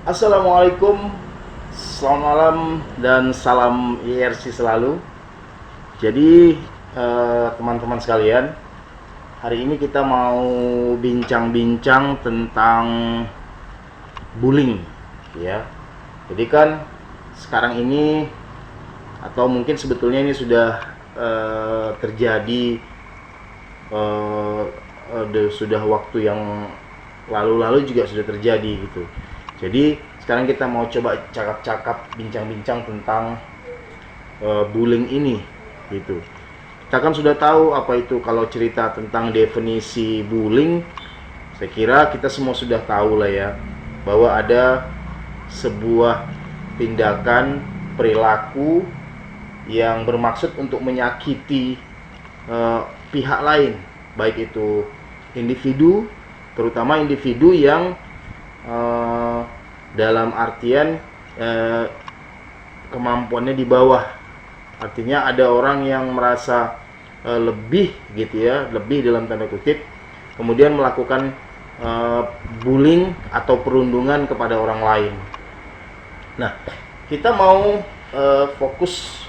Assalamualaikum, selamat malam dan salam IRC selalu. Jadi teman-teman sekalian, hari ini kita mau bincang-bincang tentang bullying, ya. Jadi kan sekarang ini atau mungkin sebetulnya ini sudah terjadi sudah waktu yang lalu-lalu juga sudah terjadi gitu. Jadi sekarang kita mau coba cakap-cakap, bincang-bincang tentang bullying ini gitu. Kita kan sudah tahu apa itu, kalau cerita tentang definisi bullying, saya kira kita semua sudah tahu lah ya, bahwa ada sebuah tindakan perilaku yang bermaksud untuk menyakiti pihak lain, baik itu individu, terutama individu yang dalam artian kemampuannya di bawah. Artinya ada orang yang merasa lebih gitu ya, lebih dalam tanda kutip, kemudian melakukan bullying atau perundungan kepada orang lain. Nah, kita mau fokus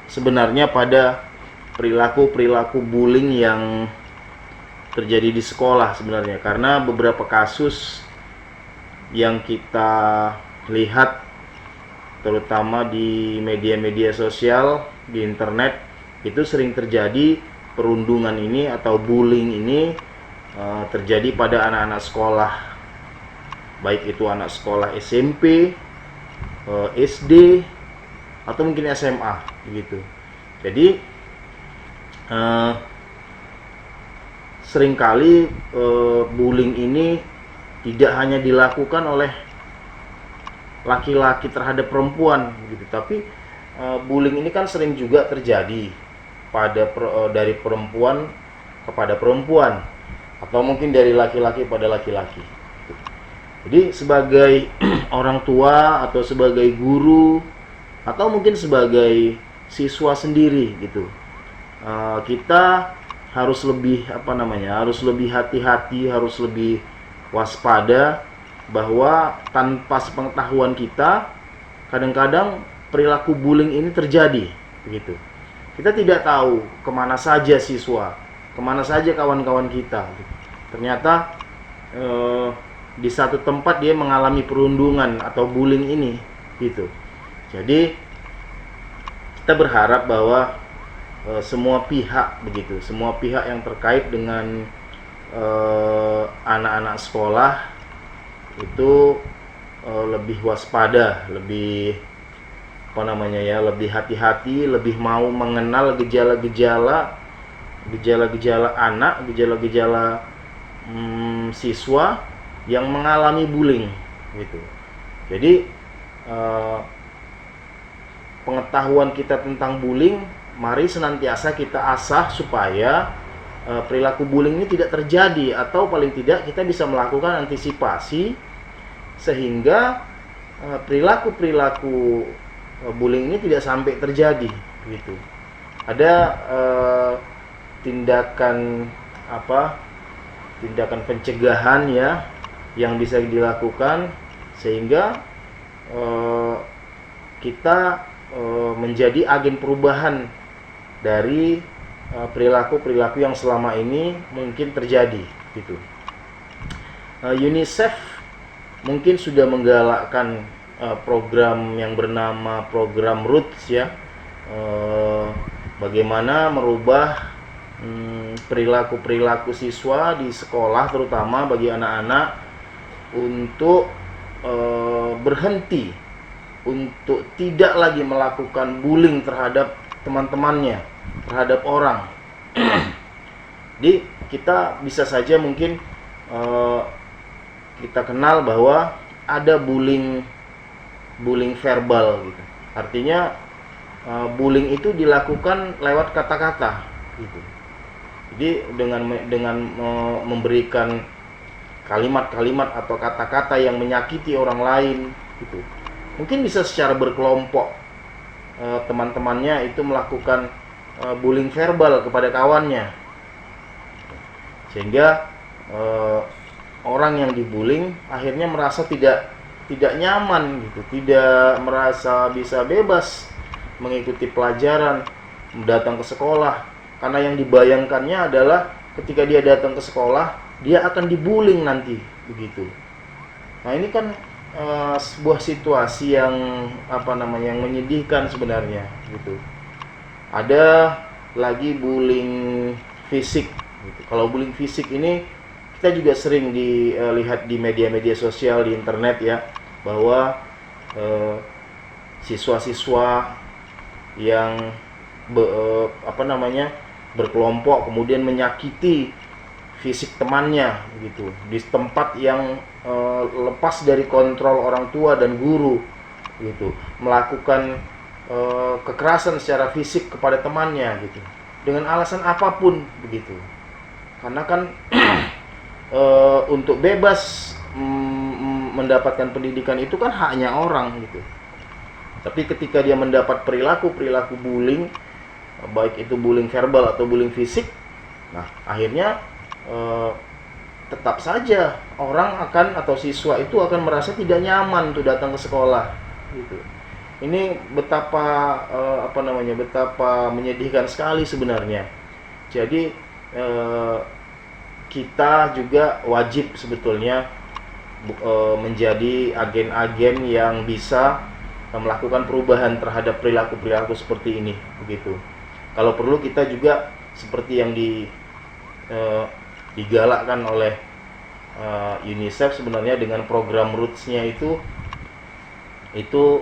sebenarnya pada perilaku bullying yang terjadi di sekolah sebenarnya, karena beberapa kasus yang kita lihat terutama di media-media sosial, di internet, itu sering terjadi perundungan ini atau bullying ini terjadi pada anak-anak sekolah, baik itu anak sekolah SMP, SD, atau mungkin SMA gitu. Jadi seringkali bullying ini tidak hanya dilakukan oleh laki-laki terhadap perempuan gitu, tapi bullying ini kan sering juga terjadi dari perempuan kepada perempuan, atau mungkin dari laki-laki pada laki-laki. Jadi sebagai orang tua atau sebagai guru atau mungkin sebagai siswa sendiri gitu, kita harus lebih harus lebih hati-hati, harus lebih waspada, bahwa tanpa sepengetahuan kita kadang-kadang perilaku bullying ini terjadi begitu. Kita tidak tahu kemana saja siswa, kemana saja kawan-kawan kita. Ternyata di satu tempat dia mengalami perundungan atau bullying ini gitu. Jadi kita berharap bahwa semua pihak begitu, semua pihak yang terkait dengan anak-anak sekolah itu lebih waspada, lebih lebih hati-hati, lebih mau mengenal gejala-gejala anak, gejala-gejala siswa yang mengalami bullying gitu. Jadi pengetahuan kita tentang bullying mari senantiasa kita asah supaya perilaku bullying ini tidak terjadi, atau paling tidak kita bisa melakukan antisipasi sehingga perilaku bullying ini tidak sampai terjadi gitu. Ada tindakan pencegahan ya yang bisa dilakukan sehingga kita menjadi agen perubahan dari perilaku yang selama ini mungkin terjadi gitu. UNICEF mungkin sudah menggalakkan program yang bernama program Roots ya, bagaimana merubah perilaku siswa di sekolah, terutama bagi anak-anak, untuk berhenti, untuk tidak lagi melakukan bullying terhadap teman-temannya, terhadap orang. Jadi kita bisa saja mungkin kita kenal bahwa ada bullying verbal gitu. Artinya bullying itu dilakukan lewat kata-kata gitu. Jadi dengan memberikan kalimat-kalimat atau kata-kata yang menyakiti orang lain gitu. Mungkin bisa secara berkelompok, teman-temannya itu melakukan bullying verbal kepada kawannya, sehingga orang yang dibullying akhirnya merasa tidak tidak nyaman gitu, tidak merasa bisa bebas mengikuti pelajaran, datang ke sekolah, karena yang dibayangkannya adalah ketika dia datang ke sekolah dia akan dibullying nanti begitu. Nah ini kan sebuah situasi yang yang menyedihkan sebenarnya gitu. Ada lagi bullying fisik gitu. Kalau bullying fisik ini kita juga sering dilihat di media-media sosial, di internet ya, bahwa siswa-siswa yang berkelompok kemudian menyakiti fisik temannya gitu di tempat yang lepas dari kontrol orang tua dan guru gitu, melakukan kekerasan secara fisik kepada temannya gitu dengan alasan apapun begitu. Karena kan untuk bebas mendapatkan pendidikan itu kan haknya orang gitu. Tapi ketika dia mendapat perilaku bullying, baik itu bullying verbal atau bullying fisik, nah akhirnya tetap saja orang akan atau siswa itu akan merasa tidak nyaman tuh datang ke sekolah gitu. Ini betapa betapa menyedihkan sekali sebenarnya. Jadi kita juga wajib sebetulnya menjadi agen-agen yang bisa melakukan perubahan terhadap perilaku-perilaku seperti ini begitu. Kalau perlu kita juga seperti yang digalakkan oleh UNICEF sebenarnya dengan program Roots-nya itu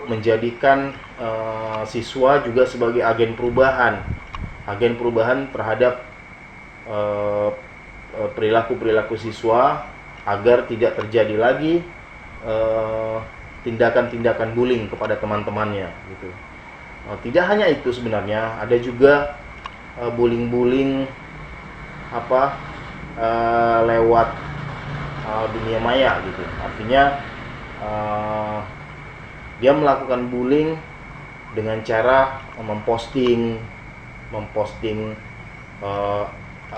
menjadikan siswa juga sebagai agen perubahan terhadap perilaku-perilaku siswa agar tidak terjadi lagi tindakan-tindakan bullying kepada teman-temannya gitu. Tidak hanya itu sebenarnya, ada juga bullying lewat dunia maya gitu. Artinya dia melakukan bullying dengan cara memposting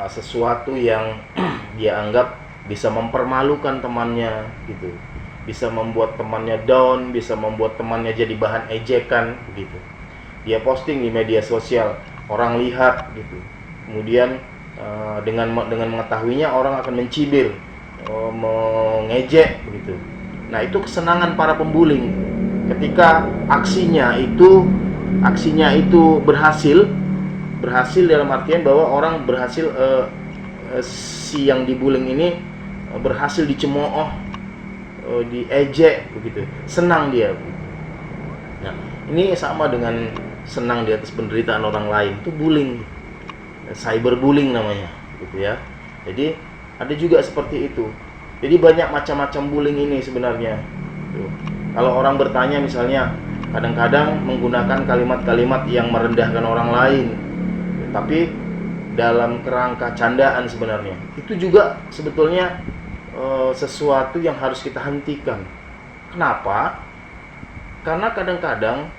sesuatu yang dia anggap bisa mempermalukan temannya gitu, bisa membuat temannya down, bisa membuat temannya jadi bahan ejekan begitu. Dia posting di media sosial, orang lihat gitu. Kemudian dengan mengetahuinya orang akan mencibir, mengejek begitu. Nah, itu kesenangan para pembuling ketika aksinya itu berhasil dalam artian bahwa orang berhasil si yang dibuling ini berhasil dicemooh, diejek begitu, senang dia. Nah, ini sama dengan senang di atas penderitaan orang lain, itu bullying, cyberbullying namanya gitu ya. Jadi ada juga seperti itu. Jadi banyak macam-macam bullying ini sebenarnya tuh. Kalau orang bertanya misalnya, kadang-kadang menggunakan kalimat-kalimat yang merendahkan orang lain, tapi dalam kerangka candaan sebenarnya, itu juga sebetulnya sesuatu yang harus kita hentikan. Kenapa? Karena kadang-kadang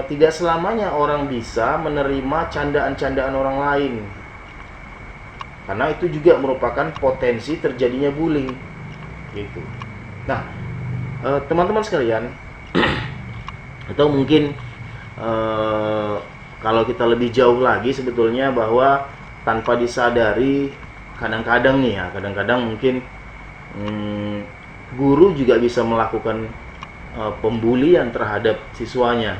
tidak selamanya orang bisa menerima candaan-candaan orang lain, karena itu juga merupakan potensi terjadinya bullying gitu. Nah, teman-teman sekalian, atau mungkin kalau kita lebih jauh lagi sebetulnya, bahwa tanpa disadari kadang-kadang mungkin guru juga bisa melakukan pembulian terhadap siswanya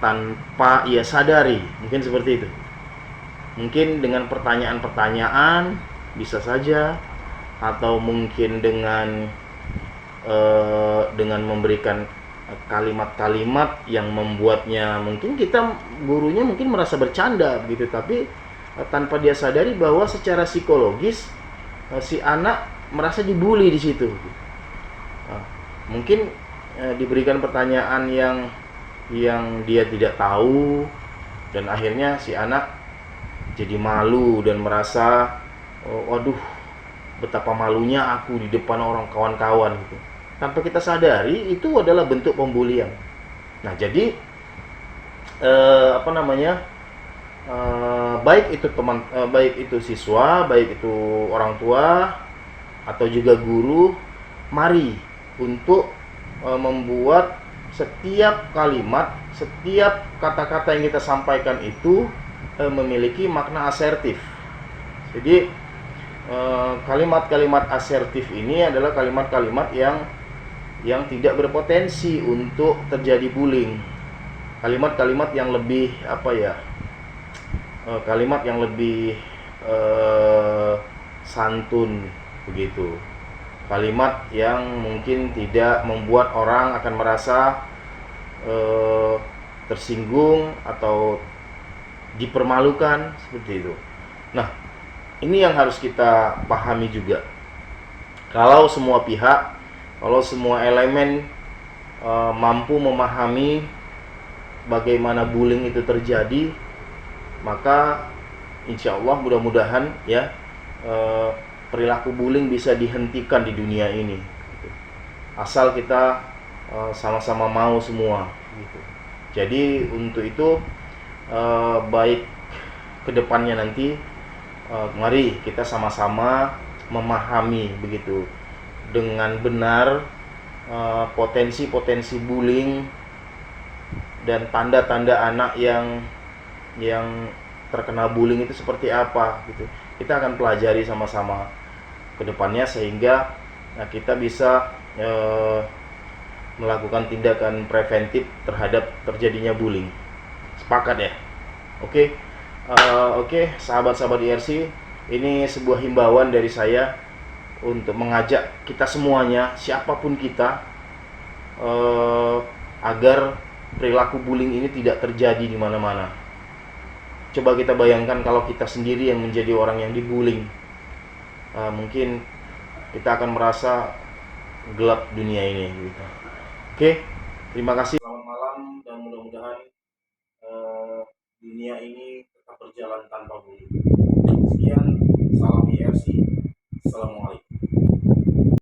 tanpa ia sadari, mungkin seperti itu. Mungkin dengan pertanyaan-pertanyaan bisa saja, atau mungkin dengan memberikan kalimat-kalimat yang membuatnya mungkin gurunya mungkin merasa bercanda begitu, tapi tanpa dia sadari bahwa secara psikologis si anak merasa dibully di situ. Mungkin diberikan pertanyaan yang dia tidak tahu, dan akhirnya si anak jadi malu dan merasa waduh, betapa malunya aku di depan orang kawan-kawan gitu. Tanpa kita sadari itu adalah bentuk pembulian. Nah, jadi baik itu siswa, baik itu orang tua atau juga guru, mari untuk membuat setiap kalimat, setiap kata-kata yang kita sampaikan itu memiliki makna asertif. Jadi kalimat-kalimat asertif ini adalah kalimat-kalimat yang tidak berpotensi untuk terjadi bullying. Kalimat-kalimat yang lebih kalimat yang lebih santun begitu. Kalimat yang mungkin tidak membuat orang akan merasa tersinggung atau dipermalukan seperti itu. Nah, ini yang harus kita pahami juga. Kalau semua pihak, kalau semua elemen mampu memahami bagaimana bullying itu terjadi, maka insya Allah mudah-mudahan ya perilaku bullying bisa dihentikan di dunia ini. Asal kita sama-sama mau semua. Gitu. Jadi untuk itu baik kedepannya nanti mari kita sama-sama memahami begitu dengan benar potensi-potensi bullying dan tanda-tanda anak yang terkena bullying itu seperti apa gitu. Kita akan pelajari sama-sama ke depannya sehingga kita bisa melakukan tindakan preventif terhadap terjadinya bullying. Sepakat ya? Oke. Oke, sahabat-sahabat IRC, ini sebuah himbauan dari saya untuk mengajak kita semuanya, siapapun kita, agar perilaku bullying ini tidak terjadi di mana-mana. Coba kita bayangkan kalau kita sendiri yang menjadi orang yang dibullying, mungkin kita akan merasa gelap dunia ini gitu. Oke, terima kasih. Selamat malam dan mudah-mudahan dunia ini tetap berjalan tanpa bullying. Sekian, salam IRC.